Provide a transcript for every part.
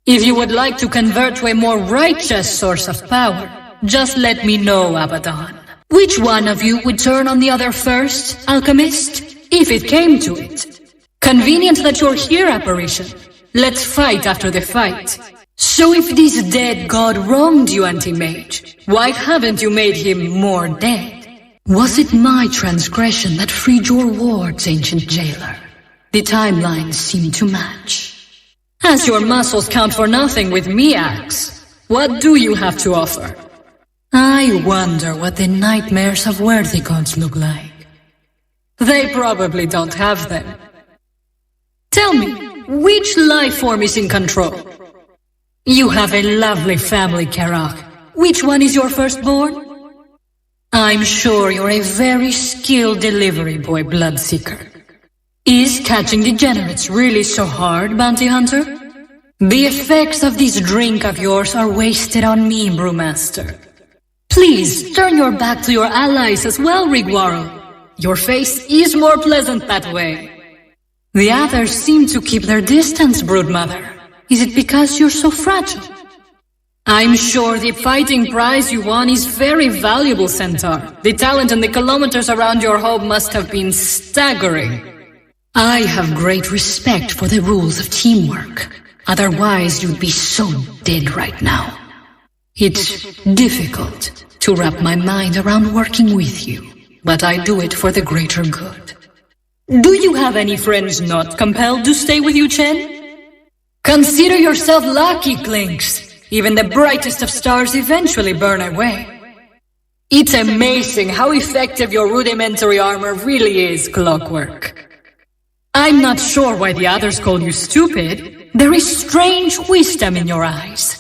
If you would like to convert to a more righteous source of power, just let me know, Abaddon. Which one of you would turn on the other first, Alchemist? If it came to it. Convenient that you're here, Apparition. Let's fight after the fight. So if this dead god wronged you, Anti-Mage, why haven't you made him more dead? Was it my transgression that freed your wards, ancient jailer? The timelines seem to match. As your muscles count for nothing with me, Axe, what do you have to offer? I wonder what the nightmares of worthy gods look like. They probably don't have them. Tell me, which life form is in control? You have a lovely family, Karak. Which one is your firstborn? I'm sure you're a very skilled delivery boy, Bloodseeker. Is catching degenerates really so hard, Bounty Hunter? The effects of this drink of yours are wasted on me, Brewmaster. Please, turn your back to your allies as well, Rigwarl. Your face is more pleasant that way. The others seem to keep their distance, Broodmother. Is it because you're so fragile? I'm sure the fighting prize you won is very valuable, Centaur. The talent and the kilometers around your home must have been staggering. I have great respect for the rules of teamwork. Otherwise, you'd be so dead right now. It's difficult to wrap my mind around working with you, but I do it for the greater good. Do you have any friends not compelled to stay with you, Chen? Consider yourself lucky, Clinks. Even the brightest of stars eventually burn away. It's amazing how effective your rudimentary armor really is, Clockwork. I'm not sure why the others call you stupid. There is strange wisdom in your eyes.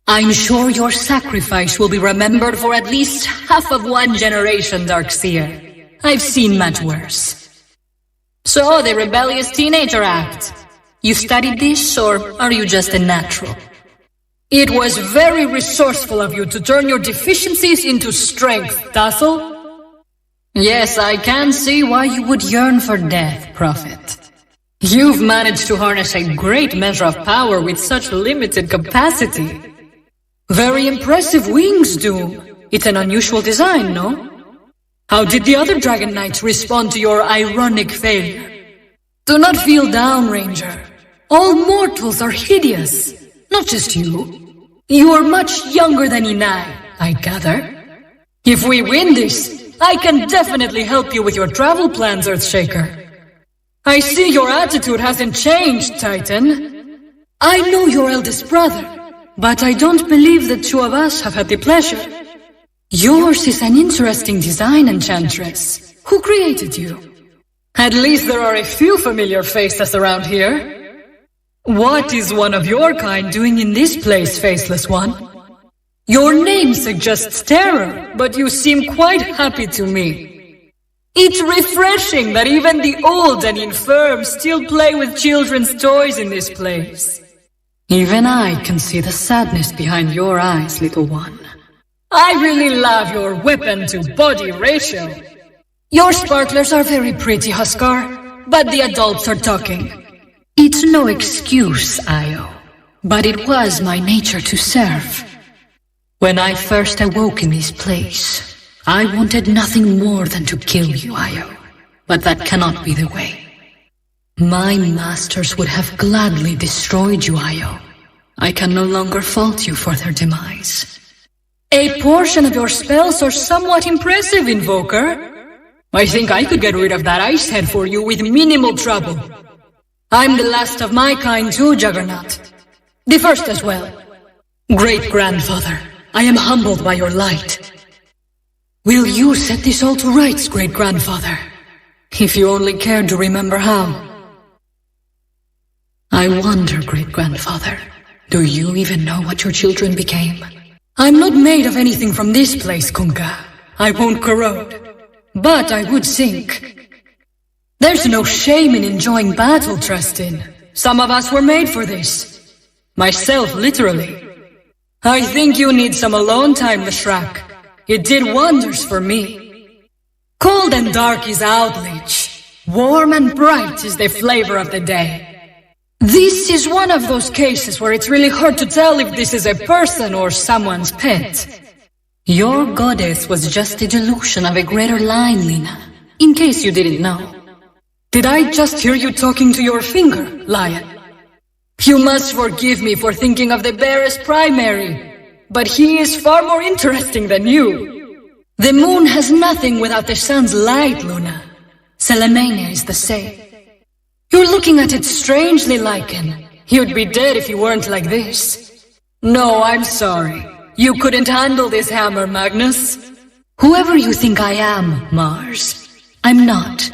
I'm sure your sacrifice will be remembered for at least half of one generation, Darkseer. I've seen much worse. So, the rebellious teenager act. You studied this, or are you just a natural? It was very resourceful of you to turn your deficiencies into strength, Tassel. Yes, I can see why you would yearn for death, Prophet. You've managed to harness a great measure of power with such limited capacity. Very impressive wings, Doom. It's an unusual design, no? How did the other Dragon Knights respond to your ironic failure? Do not feel down, Ranger. All mortals are hideous. Not just you. You are much younger than Inai, I gather. If we win this, I can definitely help you with your travel plans, Earthshaker. I see your attitude hasn't changed, Titan. I know your eldest brother, but I don't believe the two of us have had the pleasure. Yours is an interesting design, Enchantress. Who created you? At least there are a few familiar faces around here. What is one of your kind doing in this place, Faceless One? Your name suggests terror, but you seem quite happy to me. It's refreshing that even the old and infirm still play with children's toys in this place. Even I can see the sadness behind your eyes, little one. I really love your weapon-to-body ratio. Your sparklers are very pretty, Huskar, but the adults are talking. It's no excuse, Io, but it was my nature to serve. When I first awoke in this place, I wanted nothing more than to kill you, Io, but that cannot be the way. My masters would have gladly destroyed you, Io. I can no longer fault you for their demise. A portion of your spells are somewhat impressive, Invoker. I think I could get rid of that ice head for you with minimal trouble. I'm the last of my kind too, Juggernaut. The first as well. Great-grandfather, I am humbled by your light. Will you set this all to rights, great-grandfather? If you only cared to remember how. I wonder, great-grandfather, do you even know what your children became? I'm not made of anything from this place, Kunka. I won't corrode. But I would sink. There's no shame in enjoying battle, Tristan. Some of us were made for this. Myself, literally. I think you need some alone time, Leshrac. It did wonders for me. Cold and dark is out, Lich. Warm and bright is the flavor of the day. This is one of those cases where it's really hard to tell if this is a person or someone's pet. Your goddess was just a delusion of a greater line, Lina, in case you didn't know. Did I just hear you talking to your finger, lion? You must forgive me for thinking of the bear as primary, but he is far more interesting than you. The moon has nothing without the sun's light, Luna. Salamania is the same. You're looking at it strangely, Lycan. You'd be dead if you weren't like this. No, I'm sorry. You couldn't handle this hammer, Magnus. Whoever you think I am, Mars, I'm not,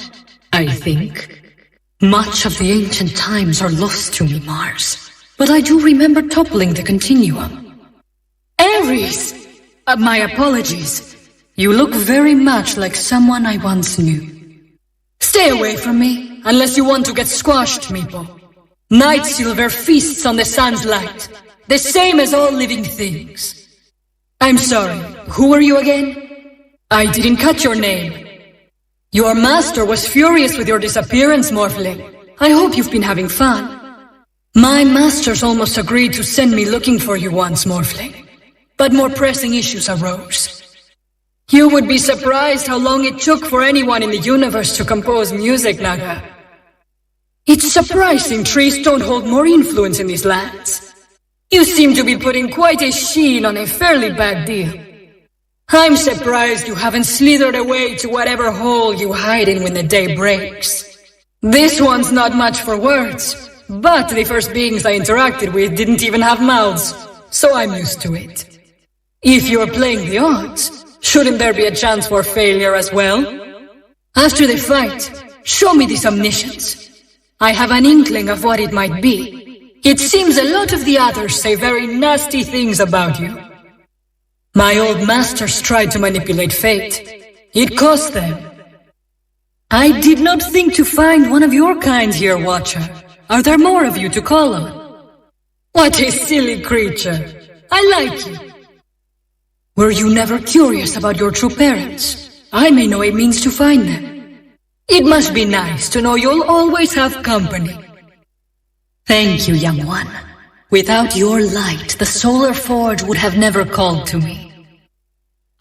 I think. Much of the ancient times are lost to me, Mars, but I do remember toppling the continuum. Ares! My apologies. You look very much like someone I once knew. Stay away from me, unless you want to get squashed, Meepo. Night Silver feasts on the sun's light, the same as all living things. I'm sorry, who were you again? I didn't catch your name. Your master was furious with your disappearance, Morphling. I hope you've been having fun. My masters almost agreed to send me looking for you once, Morphling. But more pressing issues arose. You would be surprised how long it took for anyone in the universe to compose music, Naga. It's surprising trees don't hold more influence in these lands. You seem to be putting quite a sheen on a fairly bad deal. I'm surprised you haven't slithered away to whatever hole you hide in when the day breaks. This one's not much for words, but the first beings I interacted with didn't even have mouths, so I'm used to it. If you're playing the odds, shouldn't there be a chance for failure as well? After the fight, show me this omniscience. I have an inkling of what it might be. It seems a lot of the others say very nasty things about you. My old masters tried to manipulate fate. It cost them. I did not think to find one of your kind here, Watcher. Are there more of you to call on? What a silly creature. I like you. Were you never curious about your true parents? I may know a means to find them. It must be nice to know you'll always have company. Thank you, young one. Without your light, the Solar Forge would have never called to me.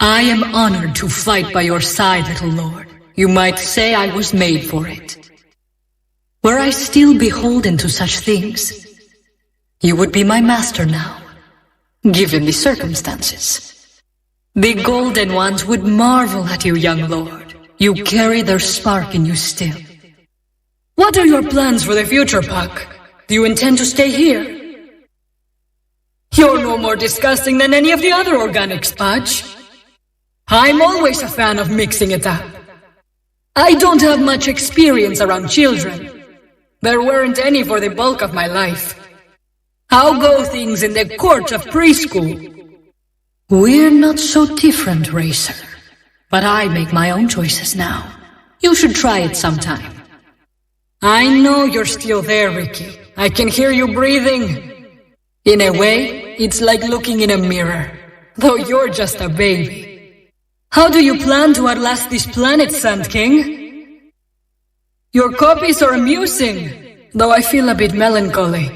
I am honored to fight by your side, little lord. You might say I was made for it. Were I still beholden to such things, you would be my master now, given the circumstances. The Golden Ones would marvel at you, young lord. You carry their spark in you still. What are your plans for the future, Puck? Do you intend to stay here? You're no more disgusting than any of the other organics, Pudge. I'm always a fan of mixing it up. I don't have much experience around children. There weren't any for the bulk of my life. How go things in the court of preschool? We're not so different, Racer. But I make my own choices now. You should try it sometime. I know you're still there, Ricky. I can hear you breathing. In a way, it's like looking in a mirror, though you're just a baby. How do you plan to outlast this planet, Sand King? Your copies are amusing, though I feel a bit melancholy.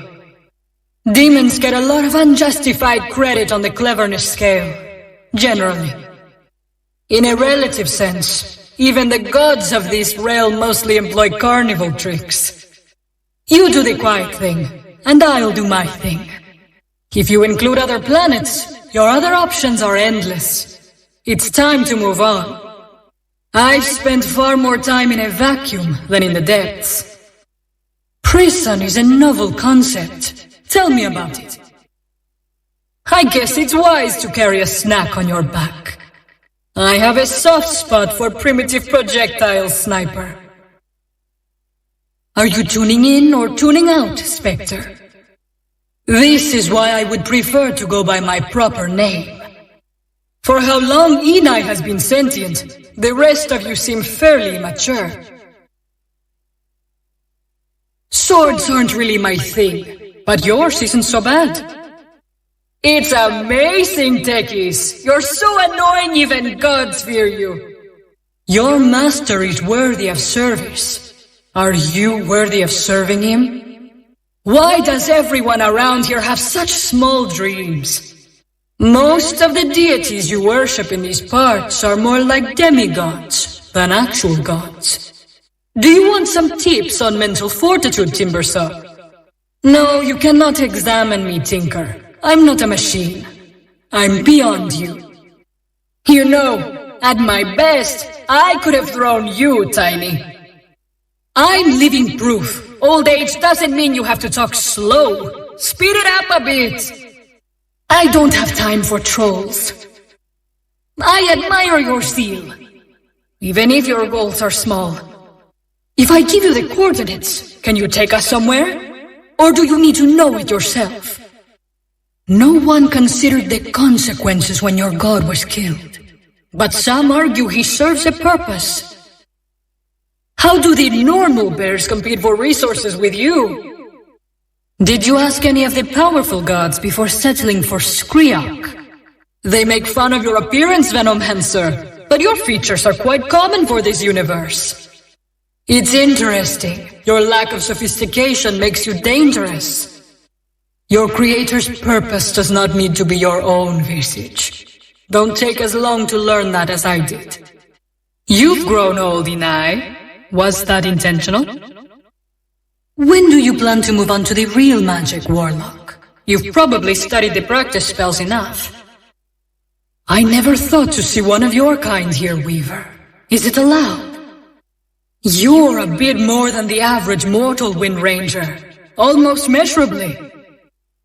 Demons get a lot of unjustified credit on the cleverness scale, generally. In a relative sense, even the gods of this realm mostly employ carnival tricks. You do the quiet thing, and I'll do my thing. If you include other planets, your other options are endless. It's time to move on. I've spent far more time in a vacuum than in the depths. Prison is a novel concept. Tell me about it. I guess it's wise to carry a snack on your back. I have a soft spot for primitive projectile sniper. Are you tuning in or tuning out, Spectre? This is why I would prefer to go by my proper name. For how long Enai has been sentient, the rest of you seem fairly mature. Swords aren't really my thing, but yours isn't so bad. It's amazing, techies! You're so annoying even gods fear you. Your master is worthy of service. Are you worthy of serving him? Why does everyone around here have such small dreams? Most of the deities you worship in these parts are more like demigods than actual gods. Do you want some tips on mental fortitude, Timbersaw? No, you cannot examine me, Tinker. I'm not a machine. I'm beyond you. You know, at my best, I could have thrown you, Tiny. I'm living proof. Old age doesn't mean you have to talk slow. Speed it up a bit. I don't have time for trolls. I admire your zeal, even if your goals are small. If I give you the coordinates, can you take us somewhere? Or do you need to know it yourself? No one considered the consequences when your god was killed. But some argue he serves a purpose. How do the normal bears compete for resources with you? Did you ask any of the powerful gods before settling for Skriak? They make fun of your appearance, Venomhancer, but your features are quite common for this universe. It's interesting. Your lack of sophistication makes you dangerous. Your creator's purpose does not need to be your own visage. Don't take as long to learn that as I did. You've grown old, Inai. Was that intentional? When do you plan to move on to the real magic, Warlock? You've probably studied the practice spells enough. I never thought to see one of your kind here, Weaver. Is it allowed? You're a bit more than the average mortal, Wind Ranger. Almost measurably.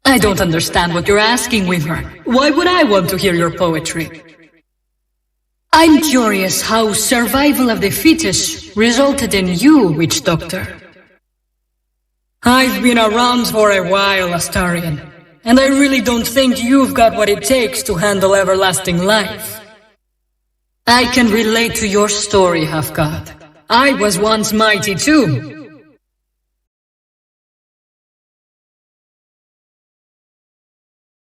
I don't understand what you're asking, Weaver. Why would I want to hear your poetry? I'm curious how survival of the fittest resulted in you, Witch Doctor. I've been around for a while, Astarion, and I really don't think you've got what it takes to handle everlasting life. I can relate to your story, Half-God. I was once mighty too,